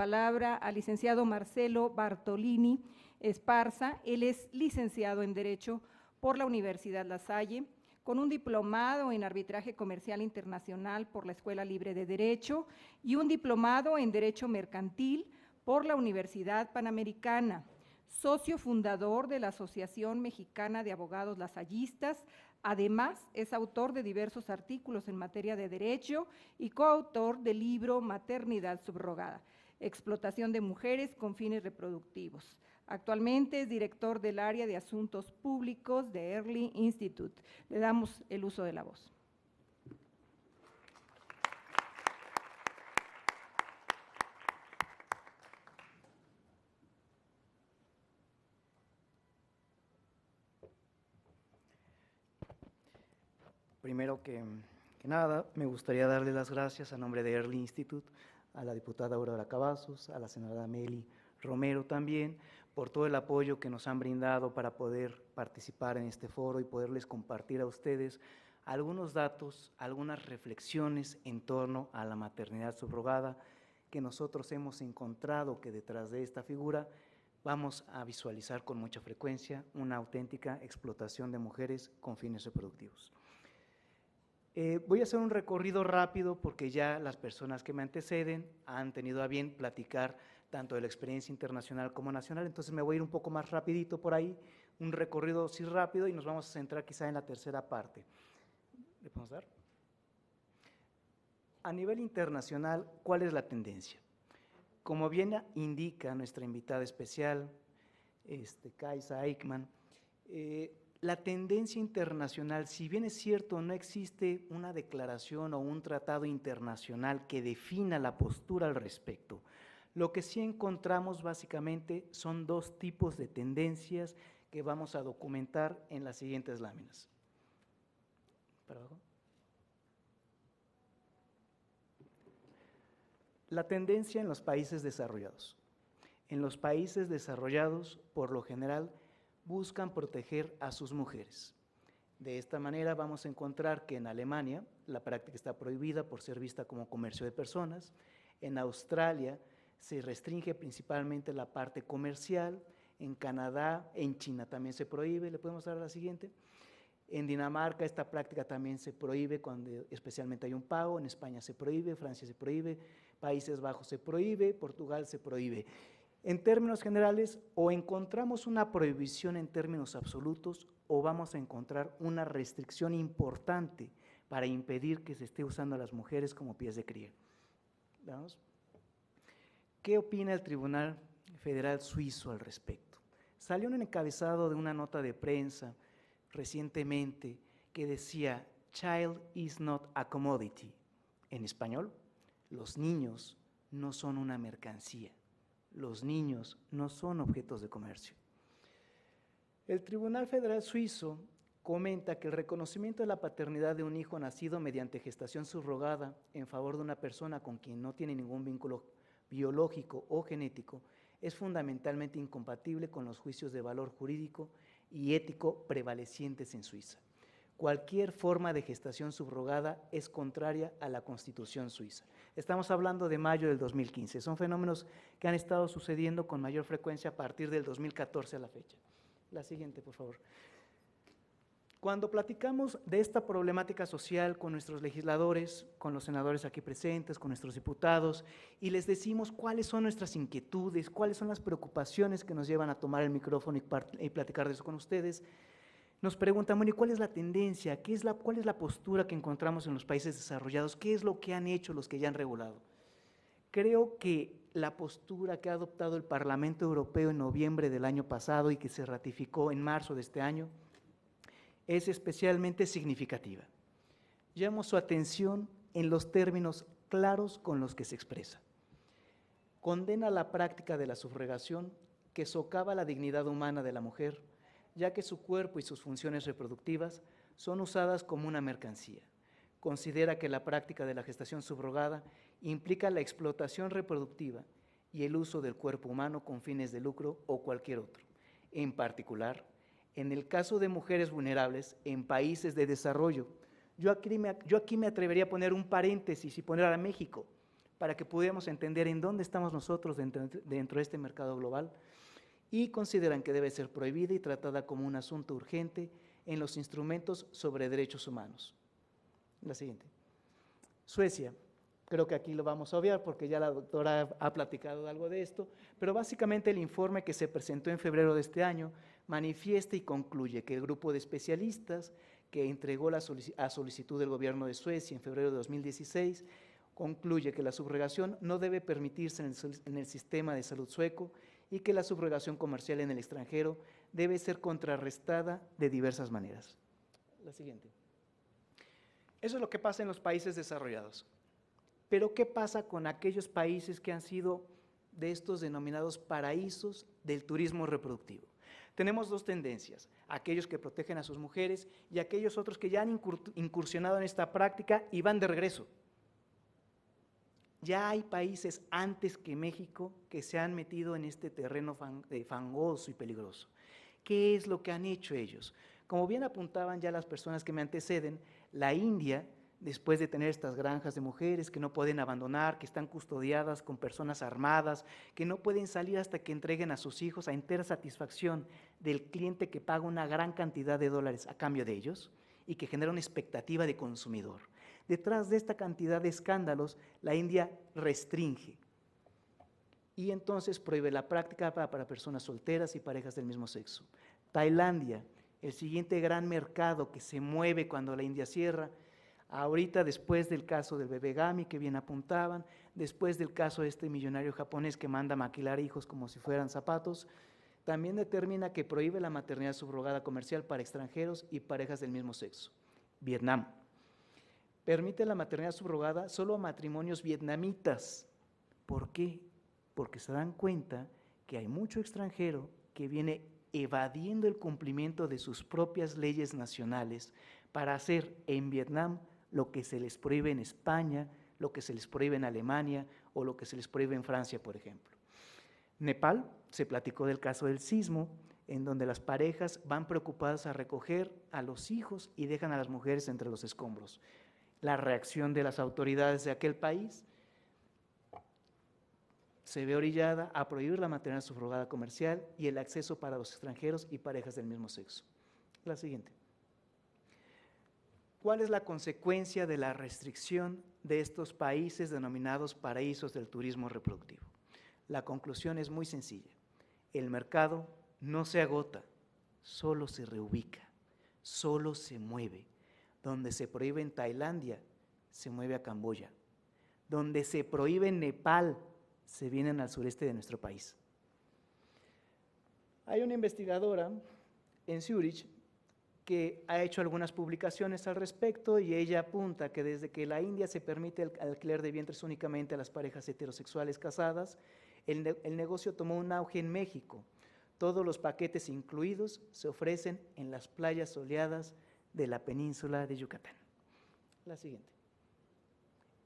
palabra al licenciado Marcelo Bartolini Esparza. Él es licenciado en Derecho por la Universidad La Salle, con un diplomado en Arbitraje Comercial Internacional por la Escuela Libre de Derecho y un diplomado en Derecho Mercantil por la Universidad Panamericana, socio fundador de la Asociación Mexicana de Abogados Lasallistas. Además, es autor de diversos artículos en materia de derecho y coautor del libro Maternidad Subrogada, explotación de mujeres con fines reproductivos. Actualmente es director del área de asuntos públicos de Early Institute. Le damos el uso de la voz. Primero que nada, me gustaría darle las gracias a nombre de Early Institute a la diputada Aurora Cavazos, a la senadora Meli Romero también, por todo el apoyo que nos han brindado para poder participar en este foro y poderles compartir a ustedes algunos datos, algunas reflexiones en torno a la maternidad subrogada que nosotros hemos encontrado que detrás de esta figura vamos a visualizar con mucha frecuencia una auténtica explotación de mujeres con fines reproductivos. Voy a hacer un recorrido rápido porque ya las personas que me anteceden han tenido a bien platicar tanto de la experiencia internacional como nacional, entonces me voy a ir un poco más rapidito por ahí, un recorrido así rápido y nos vamos a centrar quizá en la tercera parte. ¿Le podemos dar? A nivel internacional, ¿cuál es la tendencia? Como bien indica nuestra invitada especial, Kaisa Eichmann, la tendencia internacional, si bien es cierto, no existe una declaración o un tratado internacional que defina la postura al respecto, lo que sí encontramos básicamente son dos tipos de tendencias que vamos a documentar en las siguientes láminas. ¿Para abajo? La tendencia en los países desarrollados. En los países desarrollados, por lo general, buscan proteger a sus mujeres. De esta manera vamos a encontrar que en Alemania la práctica está prohibida por ser vista como comercio de personas, en Australia se restringe principalmente la parte comercial, en Canadá, en China también se prohíbe. ¿Le podemos dar a la siguiente? En Dinamarca esta práctica también se prohíbe cuando especialmente hay un pago, en España se prohíbe, Francia se prohíbe, Países Bajos se prohíbe, Portugal se prohíbe. En términos generales, o encontramos una prohibición en términos absolutos o vamos a encontrar una restricción importante para impedir que se esté usando a las mujeres como pies de cría. ¿Vamos? ¿Qué opina el Tribunal Federal Suizo al respecto? Salió un encabezado de una nota de prensa recientemente que decía "Child is not a commodity". En español, los niños no son una mercancía. Los niños no son objetos de comercio. El Tribunal Federal Suizo comenta que el reconocimiento de la paternidad de un hijo nacido mediante gestación subrogada en favor de una persona con quien no tiene ningún vínculo biológico o genético es fundamentalmente incompatible con los juicios de valor jurídico y ético prevalecientes en Suiza. Cualquier forma de gestación subrogada es contraria a la Constitución suiza. Estamos hablando de mayo del 2015. Son fenómenos que han estado sucediendo con mayor frecuencia a partir del 2014 a la fecha. La siguiente, por favor. Cuando platicamos de esta problemática social con nuestros legisladores, con los senadores aquí presentes, con nuestros diputados, y les decimos cuáles son nuestras inquietudes, cuáles son las preocupaciones que nos llevan a tomar el micrófono y platicar de eso con ustedes, nos preguntan, bueno, ¿y cuál es la tendencia? ¿Cuál es la postura que encontramos en los países desarrollados? ¿Qué es lo que han hecho los que ya han regulado? Creo que la postura que ha adoptado el Parlamento Europeo en noviembre del año pasado y que se ratificó en marzo de este año es especialmente significativa. Llamo su atención en los términos claros con los que se expresa. Condena la práctica de la subrogación que socava la dignidad humana de la mujer, ya que su cuerpo y sus funciones reproductivas son usadas como una mercancía. Considera que la práctica de la gestación subrogada implica la explotación reproductiva y el uso del cuerpo humano con fines de lucro o cualquier otro. En particular, en el caso de mujeres vulnerables en países de desarrollo, yo aquí me atrevería a poner un paréntesis y poner a México, para que pudiéramos entender en dónde estamos nosotros dentro de este mercado global, y consideran que debe ser prohibida y tratada como un asunto urgente en los instrumentos sobre derechos humanos. La siguiente. Suecia. Creo que aquí lo vamos a obviar porque ya la doctora ha platicado algo de esto, pero básicamente el informe que se presentó en febrero de este año manifiesta y concluye que el grupo de especialistas que entregó a solicitud del gobierno de Suecia en febrero de 2016 concluye que la subrogación no debe permitirse en el sistema de salud sueco y que la subrogación comercial en el extranjero debe ser contrarrestada de diversas maneras. La siguiente. Eso es lo que pasa en los países desarrollados. Pero ¿qué pasa con aquellos países que han sido de estos denominados paraísos del turismo reproductivo? Tenemos dos tendencias, aquellos que protegen a sus mujeres y aquellos otros que ya han incursionado en esta práctica y van de regreso. Ya hay países antes que México que se han metido en este terreno fangoso y peligroso. ¿Qué es lo que han hecho ellos? Como bien apuntaban ya las personas que me anteceden, la India, después de tener estas granjas de mujeres que no pueden abandonar, que están custodiadas con personas armadas, que no pueden salir hasta que entreguen a sus hijos a entera satisfacción del cliente que paga una gran cantidad de dólares a cambio de ellos y que genera una expectativa de consumidor. Detrás de esta cantidad de escándalos, la India restringe y entonces prohíbe la práctica para personas solteras y parejas del mismo sexo. Tailandia, el siguiente gran mercado que se mueve cuando la India cierra, ahorita después del caso del bebé Gami que bien apuntaban, después del caso de este millonario japonés que manda maquilar hijos como si fueran zapatos, también determina que prohíbe la maternidad subrogada comercial para extranjeros y parejas del mismo sexo. Vietnam permite la maternidad subrogada solo a matrimonios vietnamitas. ¿Por qué? Porque se dan cuenta que hay mucho extranjero que viene evadiendo el cumplimiento de sus propias leyes nacionales para hacer en Vietnam lo que se les prohíbe en España, lo que se les prohíbe en Alemania o lo que se les prohíbe en Francia, por ejemplo. Nepal, se platicó del caso del sismo, en donde las parejas van preocupadas a recoger a los hijos y dejan a las mujeres entre los escombros. La reacción de las autoridades de aquel país se ve orillada a prohibir la maternidad subrogada comercial y el acceso para los extranjeros y parejas del mismo sexo. La siguiente. ¿Cuál es la consecuencia de la restricción de estos países denominados paraísos del turismo reproductivo? La conclusión es muy sencilla. El mercado no se agota, solo se reubica, solo se mueve. Donde se prohíbe en Tailandia, se mueve a Camboya. Donde se prohíbe en Nepal, se vienen al sureste de nuestro país. Hay una investigadora en Zúrich que ha hecho algunas publicaciones al respecto y ella apunta que desde que la India se permite el alquiler de vientres únicamente a las parejas heterosexuales casadas, el negocio tomó un auge en México. Todos los paquetes incluidos se ofrecen en las playas soleadas de la península de Yucatán. La siguiente.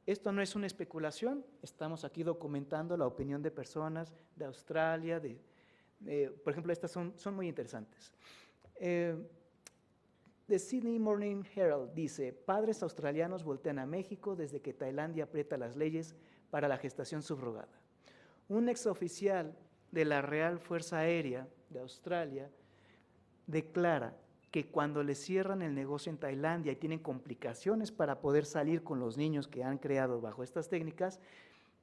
Esto no es una especulación, estamos aquí documentando la opinión de personas de Australia, por ejemplo, estas son muy interesantes. The Sydney Morning Herald dice, padres australianos voltean a México desde que Tailandia aprieta las leyes para la gestación subrogada. Un exoficial de la Real Fuerza Aérea de Australia declara que cuando les cierran el negocio en Tailandia y tienen complicaciones para poder salir con los niños que han creado bajo estas técnicas,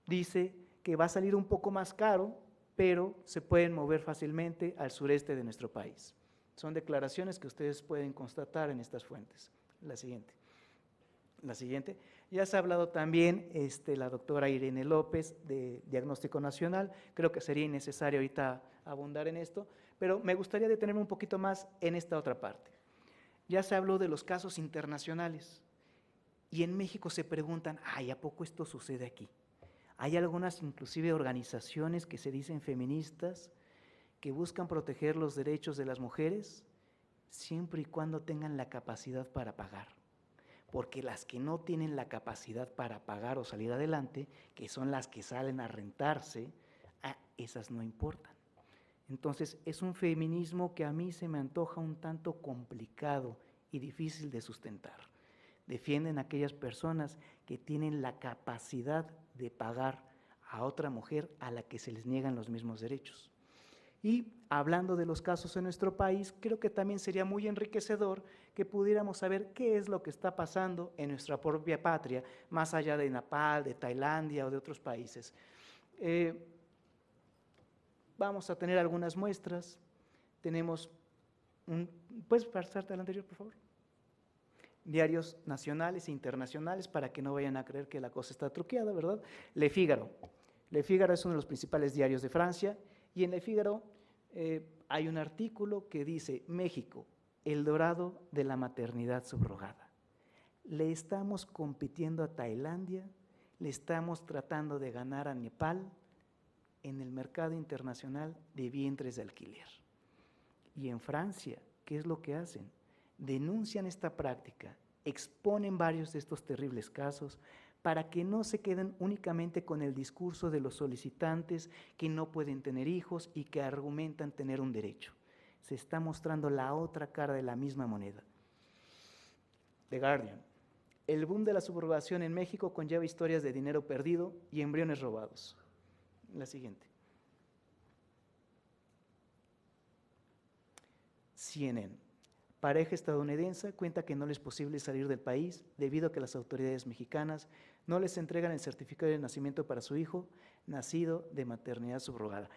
dice que va a salir un poco más caro, pero se pueden mover fácilmente al sureste de nuestro país. Son declaraciones que ustedes pueden constatar en estas fuentes. La siguiente. La siguiente. Ya se ha hablado también la doctora Irene López de Diagnóstico Nacional. Creo que sería innecesario ahorita abundar en esto, pero me gustaría detenerme un poquito más en esta otra parte. Ya se habló de los casos internacionales y en México se preguntan, ¿a poco esto sucede aquí? Hay algunas inclusive organizaciones que se dicen feministas que buscan proteger los derechos de las mujeres siempre y cuando tengan la capacidad para pagar. Porque las que no tienen la capacidad para pagar o salir adelante, que son las que salen a rentarse, esas no importan. Entonces, es un feminismo que a mí se me antoja un tanto complicado y difícil de sustentar. Defienden a aquellas personas que tienen la capacidad de pagar a otra mujer a la que se les niegan los mismos derechos. Y hablando de los casos en nuestro país, creo que también sería muy enriquecedor que pudiéramos saber qué es lo que está pasando en nuestra propia patria, más allá de Nepal, de Tailandia o de otros países. Vamos a tener algunas muestras. Tenemos ¿puedes pasarte al anterior, por favor? Diarios nacionales e internacionales para que no vayan a creer que la cosa está truqueada, ¿verdad? Le Figaro. Le Figaro es uno de los principales diarios de Francia y en Le Figaro hay un artículo que dice: México, el dorado de la maternidad subrogada. Le estamos compitiendo a Tailandia, le estamos tratando de ganar a Nepal en el mercado internacional de vientres de alquiler. Y en Francia, ¿qué es lo que hacen? Denuncian esta práctica, exponen varios de estos terribles casos para que no se queden únicamente con el discurso de los solicitantes que no pueden tener hijos y que argumentan tener un derecho. Se está mostrando la otra cara de la misma moneda. The Guardian. El boom de la subrogación en México conlleva historias de dinero perdido y embriones robados. La siguiente. CNN. Pareja estadounidense cuenta que no les es posible salir del país debido a que las autoridades mexicanas no les entregan el certificado de nacimiento para su hijo nacido de maternidad subrogada.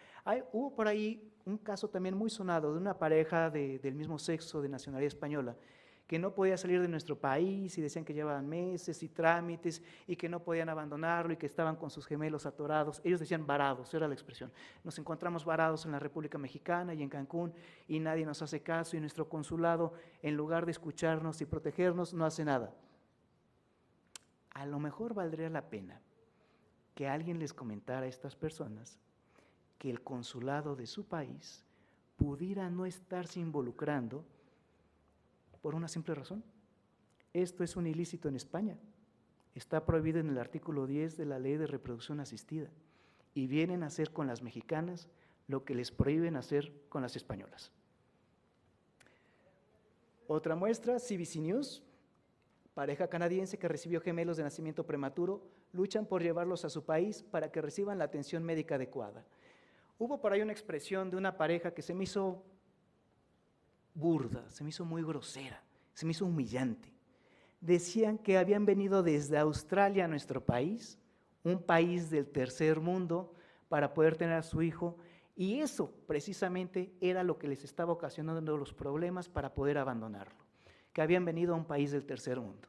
Hubo por ahí un caso también muy sonado de una pareja del mismo sexo de nacionalidad española que no podía salir de nuestro país y decían que llevaban meses y trámites y que no podían abandonarlo y que estaban con sus gemelos atorados. Ellos decían varados, era la expresión. Nos encontramos varados en la República Mexicana y en Cancún y nadie nos hace caso y nuestro consulado, en lugar de escucharnos y protegernos, no hace nada. A lo mejor valdría la pena que alguien les comentara a estas personas que el consulado de su país pudiera no estarse involucrando por una simple razón. Esto es un ilícito en España. Está prohibido en el artículo 10 de la Ley de Reproducción Asistida y vienen a hacer con las mexicanas lo que les prohíben hacer con las españolas. Otra muestra, CBC News. Pareja canadiense que recibió gemelos de nacimiento prematuro luchan por llevarlos a su país para que reciban la atención médica adecuada. Hubo por ahí una expresión de una pareja que se me hizo burda, se me hizo muy grosera, se me hizo humillante. Decían que habían venido desde Australia a nuestro país, un país del tercer mundo, para poder tener a su hijo, y eso precisamente era lo que les estaba ocasionando los problemas para poder abandonarlo, que habían venido a un país del tercer mundo.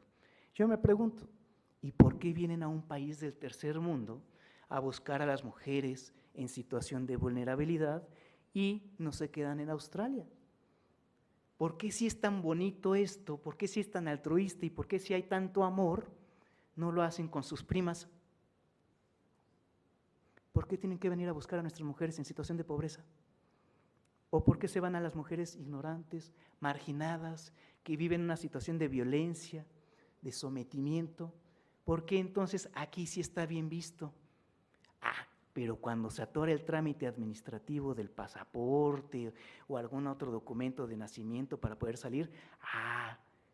Yo me pregunto, ¿y por qué vienen a un país del tercer mundo a buscar a las mujeres en situación de vulnerabilidad y no se quedan en Australia? ¿Por qué si es tan bonito esto? ¿Por qué si es tan altruista? ¿Y por qué si hay tanto amor? No lo hacen con sus primas. ¿Por qué tienen que venir a buscar a nuestras mujeres en situación de pobreza? ¿O por qué se van a las mujeres ignorantes, marginadas, que viven una situación de violencia, de sometimiento? ¿Por qué entonces aquí sí está bien visto? Pero cuando se atora el trámite administrativo del pasaporte o algún otro documento de nacimiento para poder salir,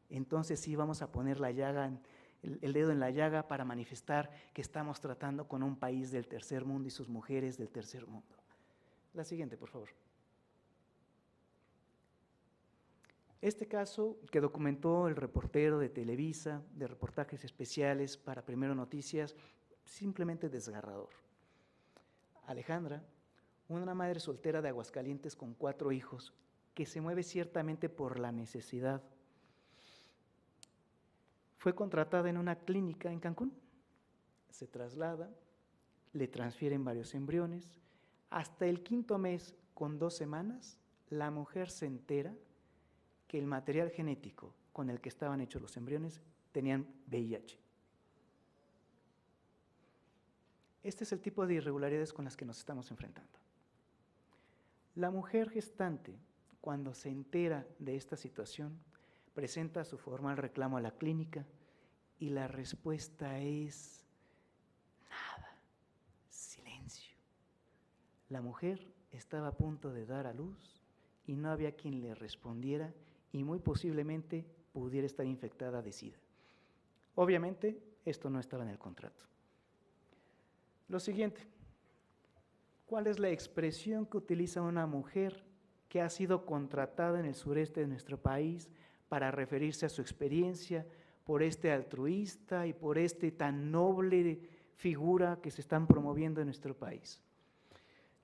entonces sí vamos a poner la llaga, el dedo en la llaga para manifestar que estamos tratando con un país del tercer mundo y sus mujeres del tercer mundo. La siguiente, por favor. Este caso que documentó el reportero de Televisa, de reportajes especiales para Primero Noticias, simplemente desgarrador. Alejandra, una madre soltera de Aguascalientes con 4 hijos, que se mueve ciertamente por la necesidad, fue contratada en una clínica en Cancún. Se traslada, le transfieren varios embriones. Hasta el 5.º mes, con 2 semanas, la mujer se entera que el material genético con el que estaban hechos los embriones tenían VIH. Este es el tipo de irregularidades con las que nos estamos enfrentando. La mujer gestante, cuando se entera de esta situación, presenta su formal reclamo a la clínica y la respuesta es nada, silencio. La mujer estaba a punto de dar a luz y no había quien le respondiera y muy posiblemente pudiera estar infectada de SIDA. Obviamente, esto no estaba en el contrato. Lo siguiente, ¿cuál es la expresión que utiliza una mujer que ha sido contratada en el sureste de nuestro país para referirse a su experiencia por este altruista y por este tan noble figura que se están promoviendo en nuestro país?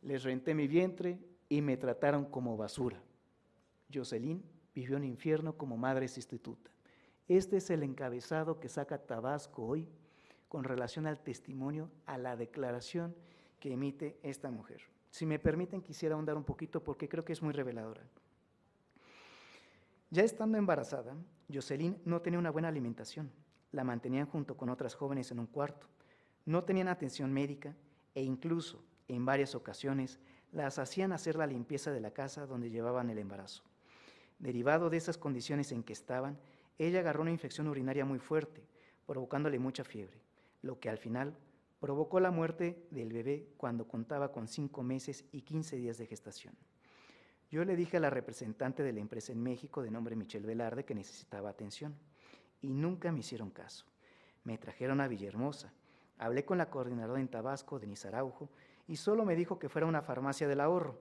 Les renté mi vientre y me trataron como basura. Jocelyn vivió un infierno como madre sustituta. Este es el encabezado que saca Tabasco hoy con relación al testimonio, a la declaración que emite esta mujer. Si me permiten, quisiera ahondar un poquito porque creo que es muy reveladora. Ya estando embarazada, Jocelyn no tenía una buena alimentación. La mantenían junto con otras jóvenes en un cuarto. No tenían atención médica e incluso, en varias ocasiones, las hacían hacer la limpieza de la casa donde llevaban el embarazo. Derivado de esas condiciones en que estaban, ella agarró una infección urinaria muy fuerte, provocándole mucha fiebre, lo que al final provocó la muerte del bebé cuando contaba con 5 meses y 15 días de gestación. Yo le dije a la representante de la empresa en México, de nombre Michelle Velarde, que necesitaba atención, y nunca me hicieron caso. Me trajeron a Villahermosa. Hablé con la coordinadora en Tabasco, Denise Araujo, y solo me dijo que fuera a una farmacia del ahorro.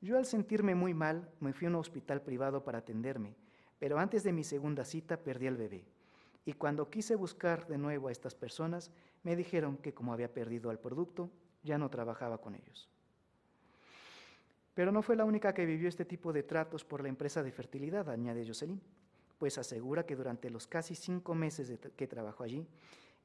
Yo, al sentirme muy mal, me fui a un hospital privado para atenderme, pero antes de mi segunda cita perdí al bebé. Y cuando quise buscar de nuevo a estas personas, me dijeron que como había perdido al producto, ya no trabajaba con ellos. Pero no fue la única que vivió este tipo de tratos por la empresa de fertilidad, añade Jocelyn, pues asegura que durante los casi 5 meses que trabajó allí,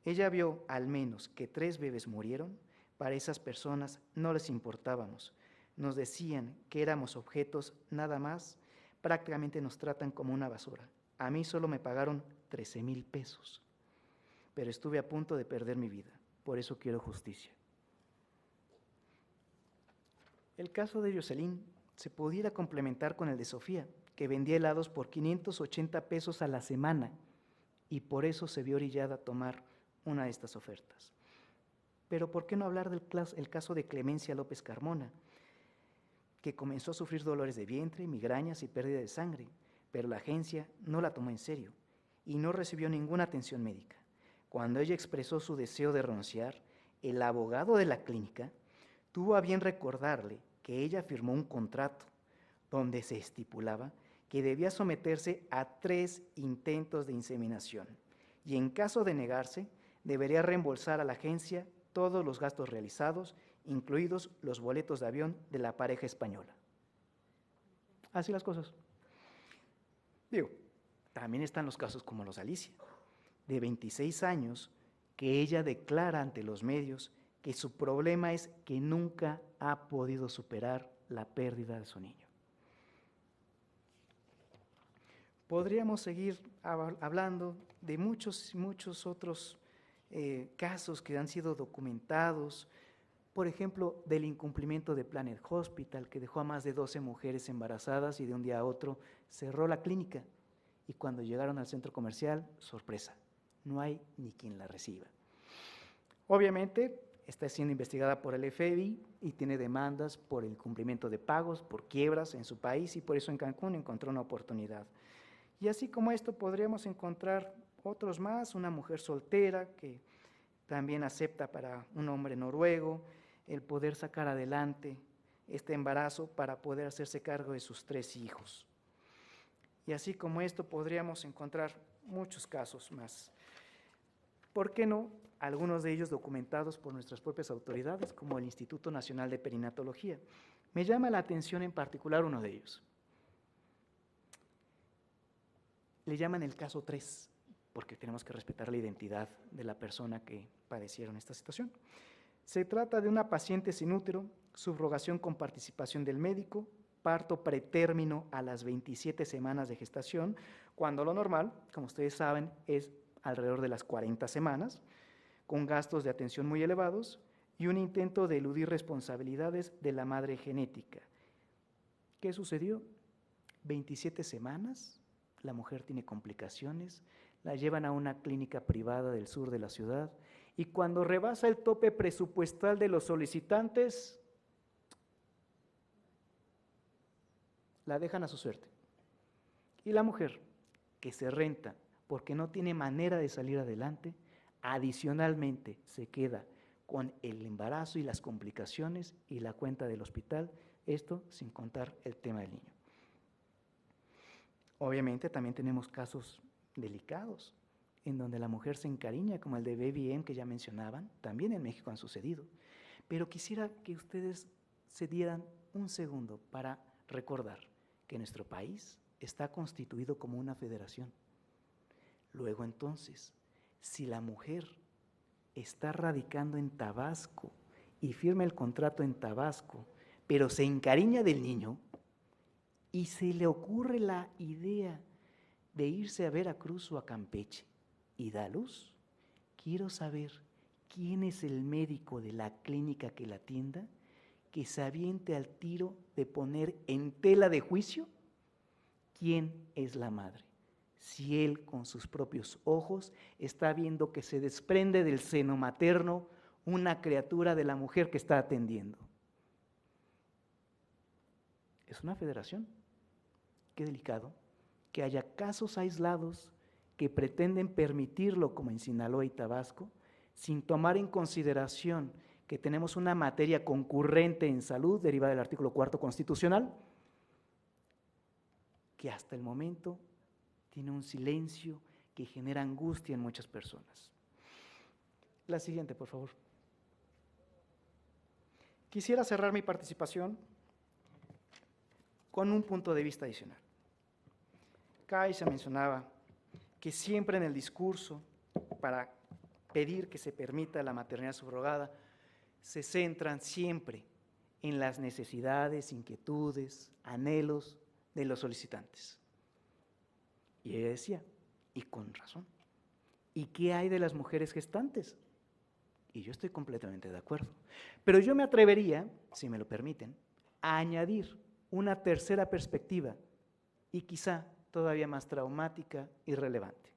ella vio al menos que 3 bebés murieron. Para esas personas no les importábamos. Nos decían que éramos objetos nada más, prácticamente nos tratan como una basura. A mí solo me pagaron 13,000 pesos, pero estuve a punto de perder mi vida, por eso quiero justicia. El caso de Jocelyn se pudiera complementar con el de Sofía, que vendía helados por 580 pesos a la semana y por eso se vio orillada a tomar una de estas ofertas. Pero ¿por qué no hablar del caso de Clemencia López Carmona, que comenzó a sufrir dolores de vientre, migrañas y pérdida de sangre, pero la agencia no la tomó en serio y no recibió ninguna atención médica? Cuando ella expresó su deseo de renunciar, el abogado de la clínica tuvo a bien recordarle que ella firmó un contrato donde se estipulaba que debía someterse a 3 intentos de inseminación y en caso de negarse, debería reembolsar a la agencia todos los gastos realizados, incluidos los boletos de avión de la pareja española. Así las cosas. Digo, también están los casos como los de Alicia, de 26 años, que ella declara ante los medios que su problema es que nunca ha podido superar la pérdida de su niño. Podríamos seguir hablando de muchos otros casos que han sido documentados, por ejemplo, del incumplimiento de Planet Hospital, que dejó a más de 12 mujeres embarazadas y de un día a otro cerró la clínica. Y cuando llegaron al centro comercial, sorpresa, no hay ni quien la reciba. Obviamente, está siendo investigada por el FBI y tiene demandas por el incumplimiento de pagos, por quiebras en su país, y por eso en Cancún encontró una oportunidad. Y así como esto podríamos encontrar otros más, una mujer soltera que también acepta para un hombre noruego el poder sacar adelante este embarazo para poder hacerse cargo de sus 3 hijos. Y así como esto podríamos encontrar muchos casos más. ¿Por qué no? Algunos de ellos documentados por nuestras propias autoridades, como el Instituto Nacional de Perinatología. Me llama la atención en particular uno de ellos. Le llaman el caso 3, porque tenemos que respetar la identidad de la persona que padecieron esta situación. Se trata de una paciente sin útero, subrogación con participación del médico, parto pretérmino a las 27 semanas de gestación, cuando lo normal, como ustedes saben, es alrededor de las 40 semanas, con gastos de atención muy elevados y un intento de eludir responsabilidades de la madre genética. ¿Qué sucedió? 27 semanas, la mujer tiene complicaciones, la llevan a una clínica privada del sur de la ciudad y cuando rebasa el tope presupuestal de los solicitantes, la dejan a su suerte. Y la mujer, que se renta porque no tiene manera de salir adelante, adicionalmente se queda con el embarazo y las complicaciones y la cuenta del hospital, esto sin contar el tema del niño. Obviamente también tenemos casos delicados en donde la mujer se encariña, como el de Baby M que ya mencionaban, también en México han sucedido. Pero quisiera que ustedes se dieran un segundo para recordar que nuestro país está constituido como una federación. Luego entonces, si la mujer está radicando en Tabasco y firma el contrato en Tabasco, pero se encariña del niño y se le ocurre la idea de irse a Veracruz o a Campeche y da luz, quiero saber quién es el médico de la clínica que la atienda que se aviente al tiro de poner en tela de juicio quién es la madre. Si él con sus propios ojos está viendo que se desprende del seno materno una criatura de la mujer que está atendiendo. Es una federación. Qué delicado que haya casos aislados que pretenden permitirlo, como en Sinaloa y Tabasco, sin tomar en consideración que tenemos una materia concurrente en salud derivada del artículo 4 constitucional, que hasta el momento tiene un silencio que genera angustia en muchas personas. La siguiente, por favor. Quisiera cerrar mi participación con un punto de vista adicional. Kaisa mencionaba que siempre en el discurso, para pedir que se permita la maternidad subrogada, se centran siempre en las necesidades, inquietudes, anhelos de los solicitantes. Y ella decía, y con razón, ¿y qué hay de las mujeres gestantes? Y yo estoy completamente de acuerdo. Pero yo me atrevería, si me lo permiten, a añadir una tercera perspectiva y quizá todavía más traumática y relevante.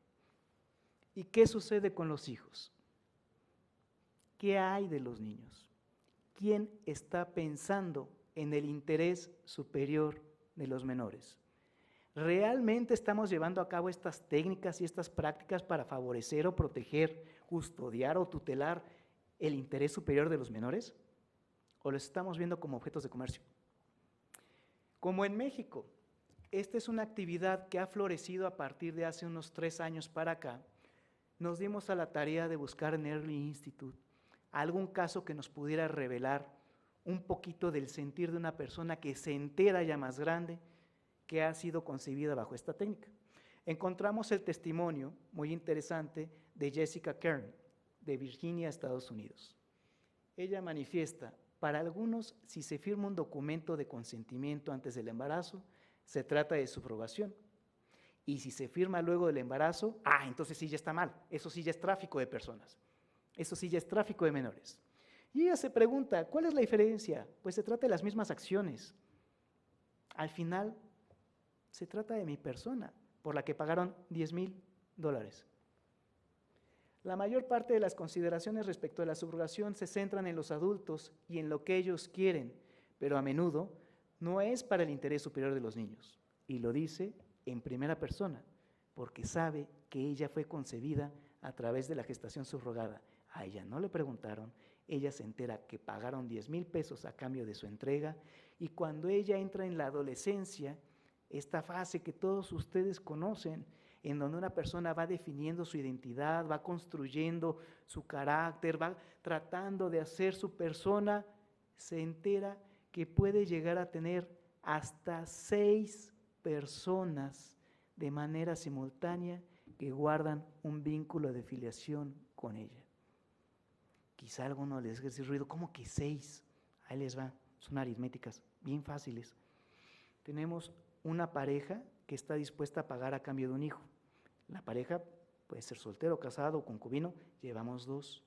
¿Y qué sucede con los hijos? ¿Qué hay de los niños? ¿Quién está pensando en el interés superior de los menores? ¿Realmente estamos llevando a cabo estas técnicas y estas prácticas para favorecer o proteger, custodiar o tutelar el interés superior de los menores? ¿O los estamos viendo como objetos de comercio? Como en México, esta es una actividad que ha florecido a partir de hace unos 3 años para acá, nos dimos a la tarea de buscar en Early Institute algún caso que nos pudiera revelar un poquito del sentir de una persona que se entera ya más grande que ha sido concebida bajo esta técnica. Encontramos el testimonio muy interesante de Jessica Kern, de Virginia, Estados Unidos. Ella manifiesta, para algunos, si se firma un documento de consentimiento antes del embarazo, se trata de subrogación. Y si se firma luego del embarazo, entonces sí ya está mal, eso sí ya es tráfico de personas, eso sí ya es tráfico de menores. Y ella se pregunta, ¿cuál es la diferencia? Pues se trata de las mismas acciones. Al final, se trata de mi persona, por la que pagaron $10,000. La mayor parte de las consideraciones respecto a la subrogación se centran en los adultos y en lo que ellos quieren, pero a menudo no es para el interés superior de los niños. Y lo dice en primera persona, porque sabe que ella fue concebida a través de la gestación subrogada. A ella no le preguntaron, ella se entera que pagaron $10,000 a cambio de su entrega, y cuando ella entra en la adolescencia, esta fase que todos ustedes conocen, en donde una persona va definiendo su identidad, va construyendo su carácter, va tratando de hacer su persona, se entera que puede llegar a tener hasta 6 personas de manera simultánea que guardan un vínculo de filiación con ella. Quizá a alguno les haga ruido, ¿cómo que 6? Ahí les va, son aritméticas bien fáciles. Tenemos una pareja que está dispuesta a pagar a cambio de un hijo. La pareja puede ser soltero, casado o concubino, llevamos 2.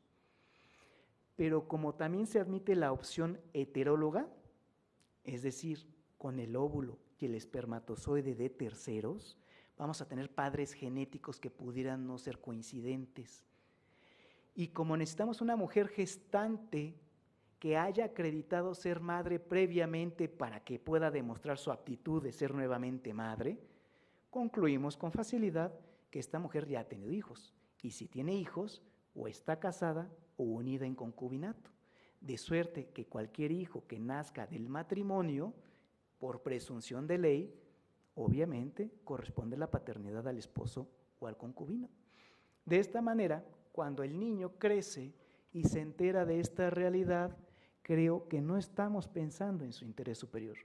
Pero como también se admite la opción heteróloga, es decir, con el óvulo y el espermatozoide de terceros, vamos a tener padres genéticos que pudieran no ser coincidentes. Y como necesitamos una mujer gestante que haya acreditado ser madre previamente para que pueda demostrar su aptitud de ser nuevamente madre, concluimos con facilidad que esta mujer ya ha tenido hijos. Y si tiene hijos, o está casada o unida en concubinato, de suerte que cualquier hijo que nazca del matrimonio, por presunción de ley, obviamente corresponde la paternidad al esposo o al concubino. De esta manera, cuando el niño crece y se entera de esta realidad, creo que no estamos pensando en su interés superior.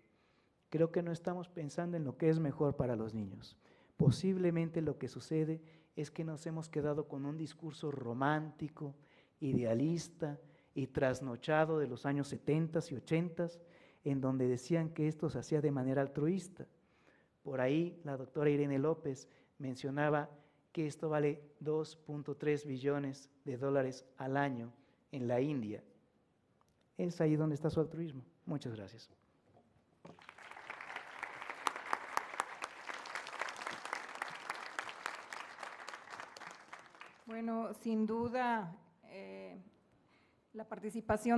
Creo que no estamos pensando en lo que es mejor para los niños. Posiblemente lo que sucede es que nos hemos quedado con un discurso romántico, idealista y trasnochado de los años 70 y 80, en donde decían que esto se hacía de manera altruista. Por ahí la doctora Irene López mencionaba que esto vale 2.3 billones de dólares al año en la India. Es ahí donde está su altruismo. Muchas gracias. Bueno, sin duda, la participación